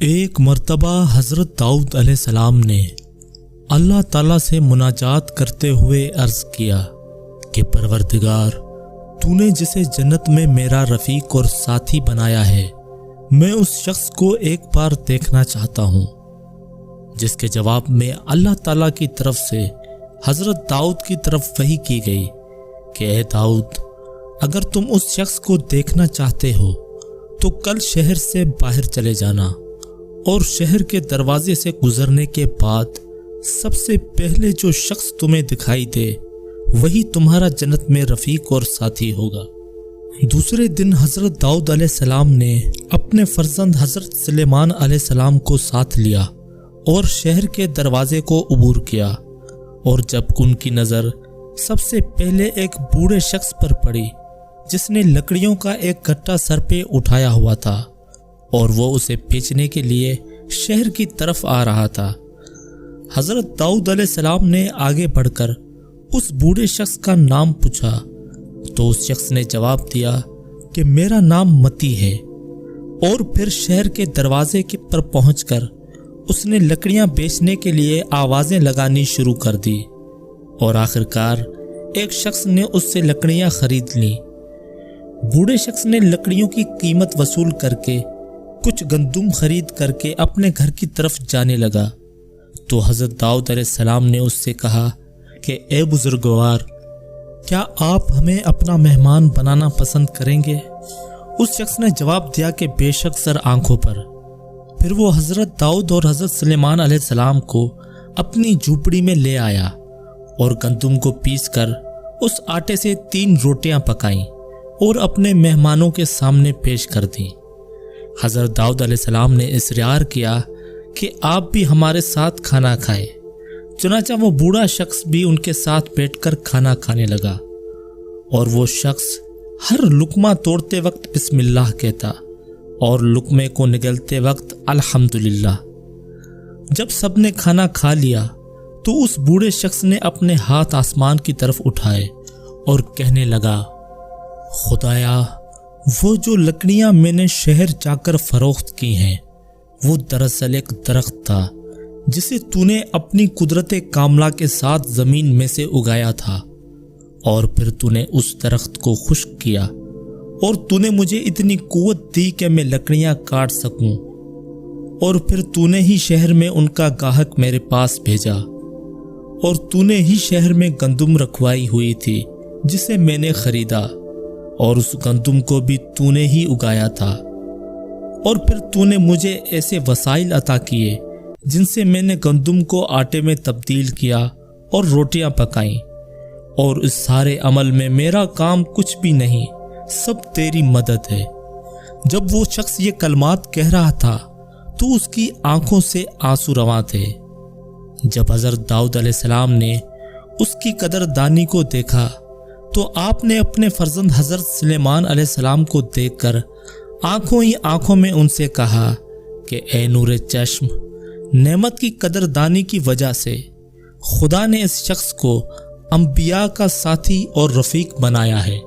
ایک مرتبہ حضرت داؤد علیہ السلام نے اللہ تعالیٰ سے مناجات کرتے ہوئے عرض کیا کہ پروردگار، تو نے جسے جنت میں میرا رفیق اور ساتھی بنایا ہے، میں اس شخص کو ایک بار دیکھنا چاہتا ہوں۔ جس کے جواب میں اللہ تعالیٰ کی طرف سے حضرت داؤد کی طرف وحی کی گئی کہ اے داؤد، اگر تم اس شخص کو دیکھنا چاہتے ہو تو کل شہر سے باہر چلے جانا، اور شہر کے دروازے سے گزرنے کے بعد سب سے پہلے جو شخص تمہیں دکھائی دے وہی تمہارا جنت میں رفیق اور ساتھی ہوگا۔ دوسرے دن حضرت داؤد علیہ السلام نے اپنے فرزند حضرت سلیمان علیہ السلام کو ساتھ لیا اور شہر کے دروازے کو عبور کیا، اور جب ان کی نظر سب سے پہلے ایک بوڑھے شخص پر پڑی جس نے لکڑیوں کا ایک گٹھا سر پہ اٹھایا ہوا تھا اور وہ اسے بیچنے کے لیے شہر کی طرف آ رہا تھا، حضرت داؤد علیہ السلام نے آگے بڑھ کر اس بوڑھے شخص کا نام پوچھا تو اس شخص نے جواب دیا کہ میرا نام متی ہے، اور پھر شہر کے دروازے پر پہنچ کر اس نے لکڑیاں بیچنے کے لیے آوازیں لگانی شروع کر دی، اور آخرکار ایک شخص نے اس سے لکڑیاں خرید لیں۔ بوڑھے شخص نے لکڑیوں کی قیمت وصول کر کے کچھ گندم خرید کر کے اپنے گھر کی طرف جانے لگا تو حضرت داؤد علیہ السلام نے اس سے کہا کہ اے بزرگوار، کیا آپ ہمیں اپنا مہمان بنانا پسند کریں گے؟ اس شخص نے جواب دیا کہ بے شک سر، آنکھوں پر۔ پھر وہ حضرت داؤد اور حضرت سلیمان علیہ السلام کو اپنی جھوپڑی میں لے آیا اور گندم کو پیس کر اس آٹے سے 3 روٹیاں پکائیں اور اپنے مہمانوں کے سامنے پیش کر دیں۔ حضرت داؤد علیہ السلام نے اصرار کیا کہ آپ بھی ہمارے ساتھ کھانا کھائیں، چنانچہ وہ بوڑھا شخص بھی ان کے ساتھ بیٹھ کر کھانا کھانے لگا، اور وہ شخص ہر لقمہ توڑتے وقت بسم اللہ کہتا اور لقمے کو نگلتے وقت الحمدللہ۔ جب سب نے کھانا کھا لیا تو اس بوڑھے شخص نے اپنے ہاتھ آسمان کی طرف اٹھائے اور کہنے لگا، خدایا، وہ جو لکڑیاں میں نے شہر جا کر فروخت کی ہیں وہ دراصل ایک درخت تھا جسے تو نے اپنی قدرت کاملہ کے ساتھ زمین میں سے اگایا تھا، اور پھر تو نے اس درخت کو خشک کیا، اور تو نے مجھے اتنی قوت دی کہ میں لکڑیاں کاٹ سکوں، اور پھر تو نے ہی شہر میں ان کا گاہک میرے پاس بھیجا، اور تو نے ہی شہر میں گندم رکھوائی ہوئی تھی جسے میں نے خریدا، اور اس گندم کو بھی تو نے ہی اگایا تھا، اور پھر تو نے مجھے ایسے وسائل عطا کیے جن سے میں نے گندم کو آٹے میں تبدیل کیا اور روٹیاں پکائیں، اور اس سارے عمل میں میرا کام کچھ بھی نہیں، سب تیری مدد ہے۔ جب وہ شخص یہ کلمات کہہ رہا تھا تو اس کی آنکھوں سے آنسو رواں تھے۔ جب حضرت داؤد علیہ السلام نے اس کی قدردانی کو دیکھا تو آپ نے اپنے فرزند حضرت سلیمان علیہ السلام کو دیکھ کر آنکھوں ہی آنکھوں میں ان سے کہا کہ اے نور چشم، نعمت کی قدردانی کی وجہ سے خدا نے اس شخص کو انبیاء کا ساتھی اور رفیق بنایا ہے۔